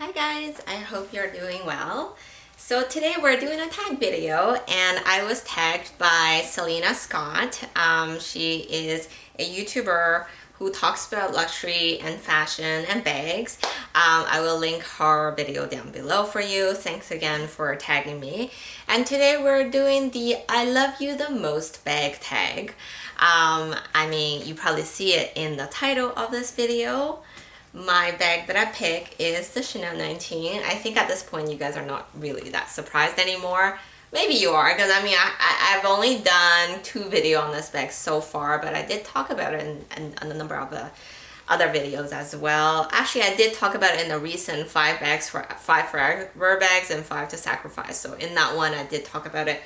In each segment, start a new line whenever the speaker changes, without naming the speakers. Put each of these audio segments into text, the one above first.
Hi guys, I hope you're doing well. So today we're doing a tag video and I was tagged by Selena Scott. She is a YouTuber who talks about luxury and fashion and bags. I will link her video down below for you. Thanks again for tagging me. And today we're doing the I love you the most bag tag. I mean, you probably see it in the title of this video. My bag that I pick is the Chanel 19. I think at this point you guys are not really that surprised anymore. Maybe you are, because I mean I've only done 2 videos on this bag so far, but I did talk about it in a number of the other videos as well. Actually, I did talk about it in the recent 5 forever bags and 5 to sacrifice. So in that one I did talk about it.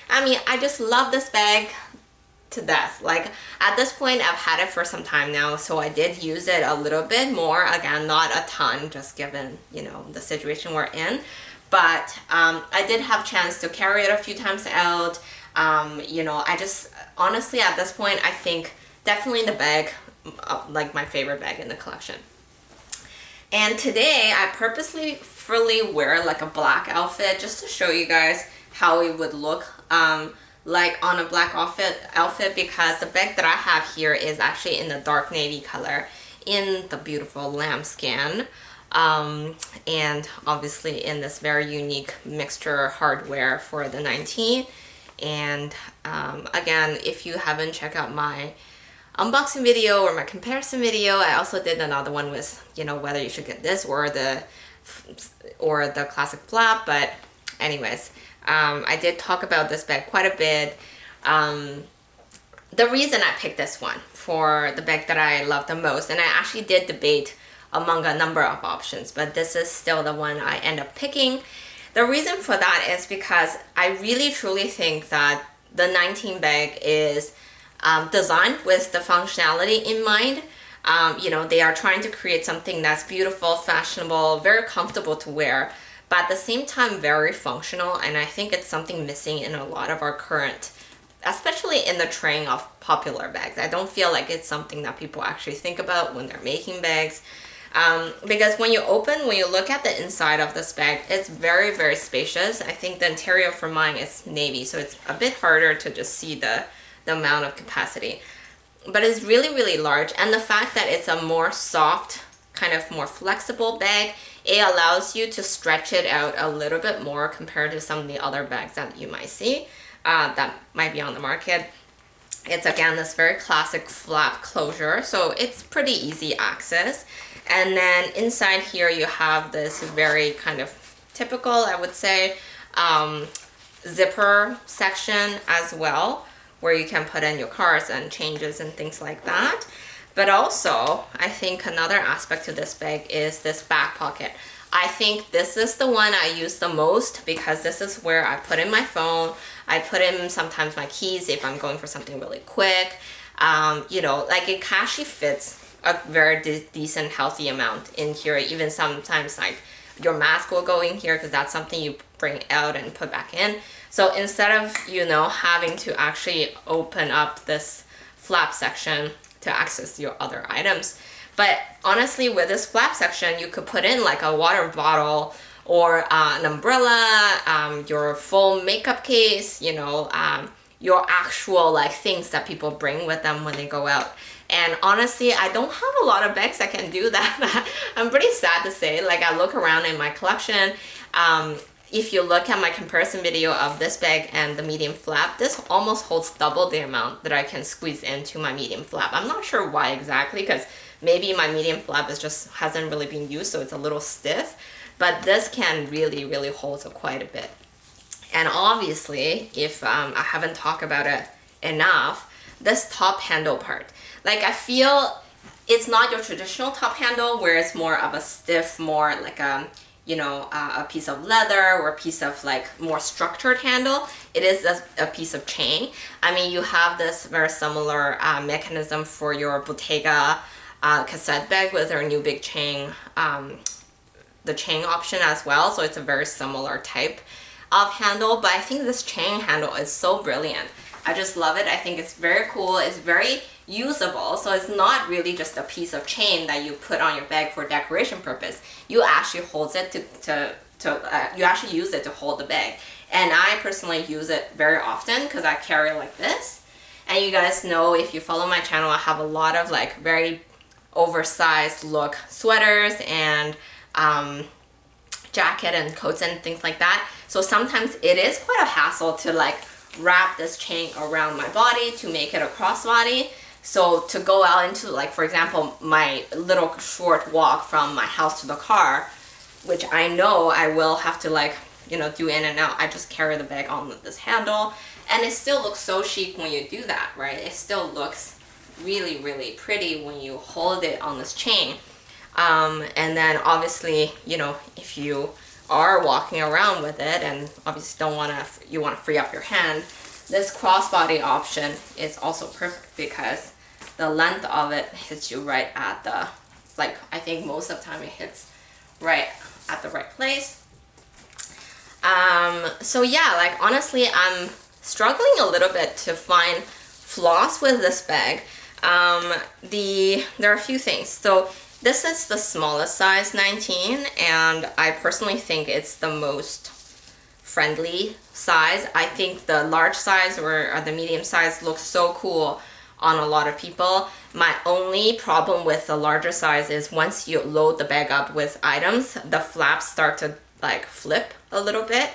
I mean, I just love this bag to death. Like at this point I've had it for some time now, so I did use it a little bit more, again not a ton, just given the situation we're in, but I did have a chance to carry it a few times out. I just honestly at this point I think definitely the bag, like my favorite bag in the collection. And today I purposely wear like a black outfit just to show you guys how it would look like on a black outfit, because the bag that I have here is actually in the dark navy color in the beautiful lambskin, and obviously in this very unique mixture hardware for the 19. And again, if you haven't checked out my unboxing video or my comparison video, I also did another one with whether you should get this or the classic flap. But anyways, I did talk about this bag quite a bit. The reason I picked this one for the bag that I love the most, and I actually did debate among a number of options, but this is still the one I end up picking. The reason for that is because I really truly think that the 19 bag is designed with the functionality in mind. They are trying to create something that's beautiful, fashionable, very comfortable to wear, but at the same time very functional. And I think it's something missing in a lot of our current, especially in the trend of popular bags. I don't feel like it's something that people actually think about when they're making bags, because when you look at the inside of this bag, it's very, very spacious. I think the interior for mine is navy, so it's a bit harder to just see the amount of capacity, but it's really, really large. And the fact that it's a more soft, kind of more flexible bag, it allows you to stretch it out a little bit more compared to some of the other bags that you might see that might be on the market. It's again this very classic flap closure, so it's pretty easy access. And then inside here you have this very kind of typical, I would say, zipper section as well, where you can put in your cards and changes and things like that. But also, I think another aspect to this bag is this back pocket. I think this is the one I use the most, because this is where I put in my phone. I put in sometimes my keys if I'm going for something really quick. Like it actually fits a very decent, healthy amount in here. Even sometimes like your mask will go in here, because that's something you bring out and put back in. So instead of, having to actually open up this flap section to access your other items. But honestly, with this flap section, you could put in like a water bottle or an umbrella, your full makeup case, your actual like things that people bring with them when they go out. And honestly, I don't have a lot of bags that can do that. I'm pretty sad to say. Like I look around in my collection, if you look at my comparison video of this bag and the medium flap, this almost holds double the amount that I can squeeze into my medium flap. I'm not sure why exactly, because maybe my medium flap hasn't really been used, so it's a little stiff, but this can really, really hold quite a bit. And obviously, if I haven't talked about it enough, this top handle part, like I feel it's not your traditional top handle where it's more of a stiff, more like a piece of leather or a piece of like more structured handle. It is a piece of chain. I mean, you have this very similar mechanism for your Bottega cassette bag with their new big chain, the chain option as well. So it's a very similar type of handle, but I think this chain handle is so brilliant. I just love it. I think it's very cool. It's very usable. So it's not really just a piece of chain that you put on your bag for decoration purpose. You actually hold it you actually use it to hold the bag. And I personally use it very often because I carry it like this. And you guys know, if you follow my channel, I have a lot of like very oversized look sweaters and jacket and coats and things like that. So sometimes it is quite a hassle to like wrap this chain around my body to make it a crossbody. So to go out into, like, for example, my little short walk from my house to the car, which I know I will have to, like, you know, do in and out, I just carry the bag on this handle, and it still looks so chic when you do that, right? It still looks really, really pretty when you hold it on this chain. And then obviously, you know, if you are walking around with it and obviously you want to free up your hand, this crossbody option is also perfect because the length of it hits you right at the, like, I think most of the time it hits right at the right place. So yeah, like, honestly, I'm struggling a little bit to find flaws with this bag. There are a few things. So this is the smallest size, 19, and I personally think it's the most friendly size. I think the large size or the medium size looks so cool on a lot of people. My only problem with the larger size is once you load the bag up with items, the flaps start to like flip a little bit,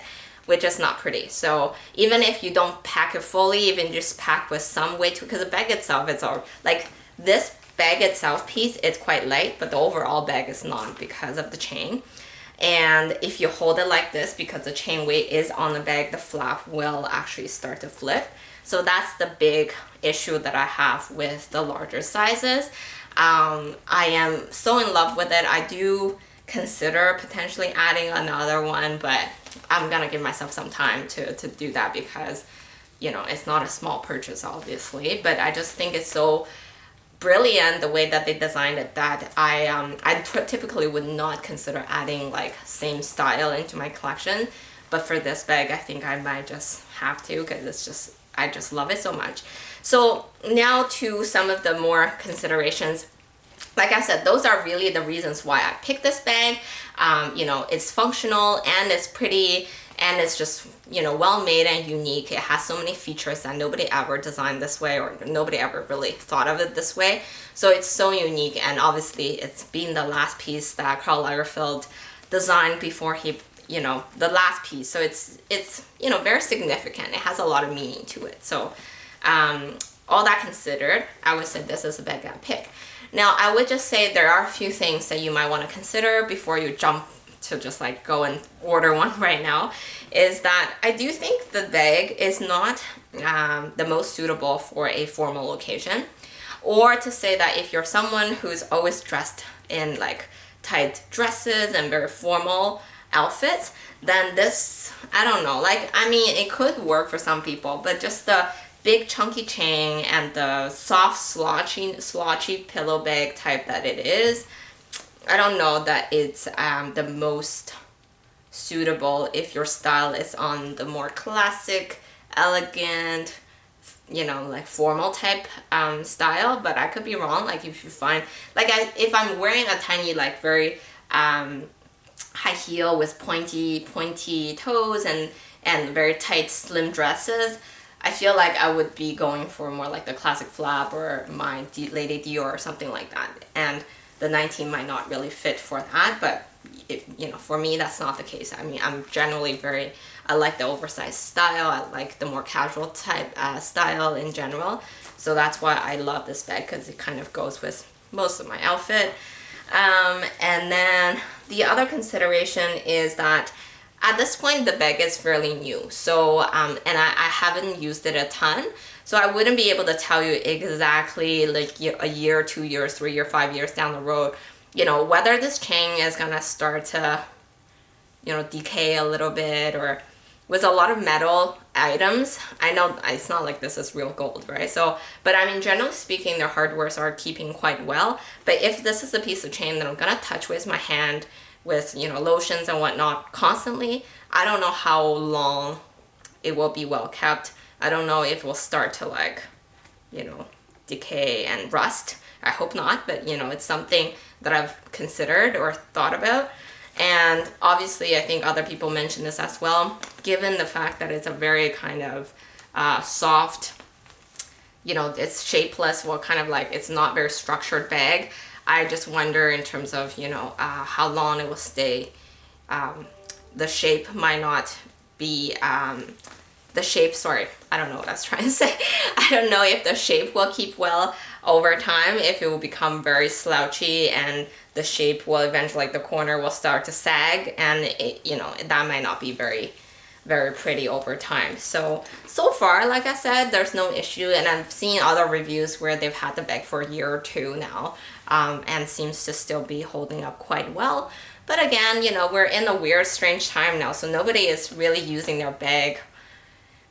which is not pretty. So even if you don't pack it fully, even just pack with some weight, because the bag itself is all like, this bag itself piece is quite light, but the overall bag is not because of the chain. And if you hold it like this, because the chain weight is on the bag, the flap will actually start to flip. So that's the big issue that I have with the larger sizes. I am so in love with it. I do consider potentially adding another one, but I'm gonna give myself some time to do that because, you know, it's not a small purchase, obviously, but I just think it's so brilliant the way that they designed it that I typically would not consider adding like same style into my collection, but for this bag I think I might just have to, because it's just, I just love it so much. So now to some of the more considerations. Like I said, those are really the reasons why I picked this bag. You know, it's functional and it's pretty and it's just, you know, well made and unique. It has so many features that nobody ever designed this way, or nobody ever really thought of it this way. So it's so unique, and obviously it's been the last piece that Karl Lagerfeld designed before he, you know, the last piece. So it's you know, very significant. It has a lot of meaning to it. So all that considered, I would say this is a bag I pick. Now, I would just say there are a few things that you might want to consider before you jump to just like go and order one right now, is that I do think the bag is not the most suitable for a formal occasion, or to say that if you're someone who's always dressed in like tight dresses and very formal outfits, then this, I don't know, like, I mean, it could work for some people, but just the big chunky chain and the soft slotchy pillow bag type that it is, I don't know that it's the most suitable if your style is on the more classic, elegant, you know, like formal type style. But I could be wrong. Like, if you find, like, if I'm wearing a tiny, like, very high heel with pointy toes and very tight slim dresses, I feel like I would be going for more like the classic flap or my Lady Dior or something like that. And the 19 might not really fit for that, but you know, for me, that's not the case. I mean, I'm generally I like the oversized style. I like the more casual type style in general. So that's why I love this bag, because it kind of goes with most of my outfit. And then the other consideration is that at this point, the bag is fairly new. So, and I haven't used it a ton. So I wouldn't be able to tell you exactly like a year, 2 years, 3 years, 5 years down the road, you know, whether this chain is gonna start to, you know, decay a little bit. Or with a lot of metal items, I know it's not like this is real gold, right? So, but I mean, generally speaking, their hardwares are keeping quite well. But if this is a piece of chain that I'm gonna touch with my hand, with, you know, lotions and whatnot constantly, I don't know how long it will be well kept. I don't know if it will start to, like, you know, decay and rust. I hope not, but you know, it's something that I've considered or thought about. And obviously I think other people mention this as well, given the fact that it's a very kind of soft, you know, it's shapeless, well, kind of like it's not very structured bag. I just wonder in terms of, you know, how long it will stay. The shape might not be, the shape, sorry, I don't know what I was trying to say. I don't know if the shape will keep well over time, if it will become very slouchy and the shape will eventually, like the corner will start to sag, and it, you know, that might not be very pretty over time. So far, like I said, there's no issue, and I've seen other reviews where they've had the bag for a year or two now, and seems to still be holding up quite well. But again, you know, we're in a weird, strange time now, so nobody is really using their bag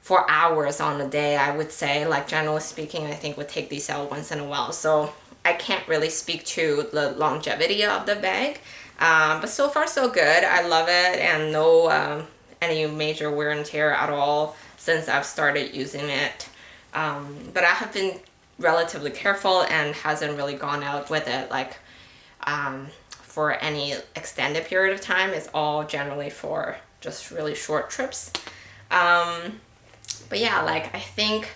for hours on a day, I would say. Like, generally speaking, I think would take these out once in a while. So I can't really speak to the longevity of the bag. But so far so good. I love it, and no any major wear and tear at all since I've started using it. But I have been relatively careful and hasn't really gone out with it like for any extended period of time. It's all generally for just really short trips. But yeah, like, I think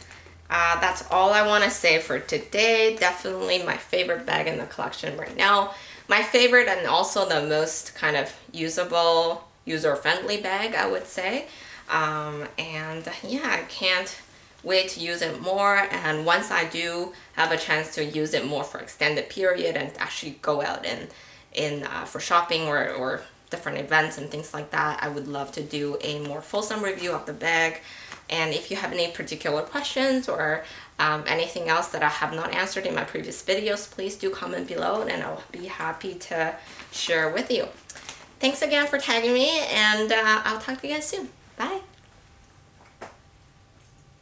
that's all I want to say for today. Definitely my favorite bag in the collection right now. My favorite and also the most kind of usable, user-friendly bag, I would say. And yeah, I can't wait to use it more. And once I do have a chance to use it more for extended period and actually go out and for shopping or different events and things like that, I would love to do a more fulsome review of the bag. And if you have any particular questions or anything else that I have not answered in my previous videos, please do comment below and I'll be happy to share with you. Thanks again for tagging me, and I'll talk to you guys soon.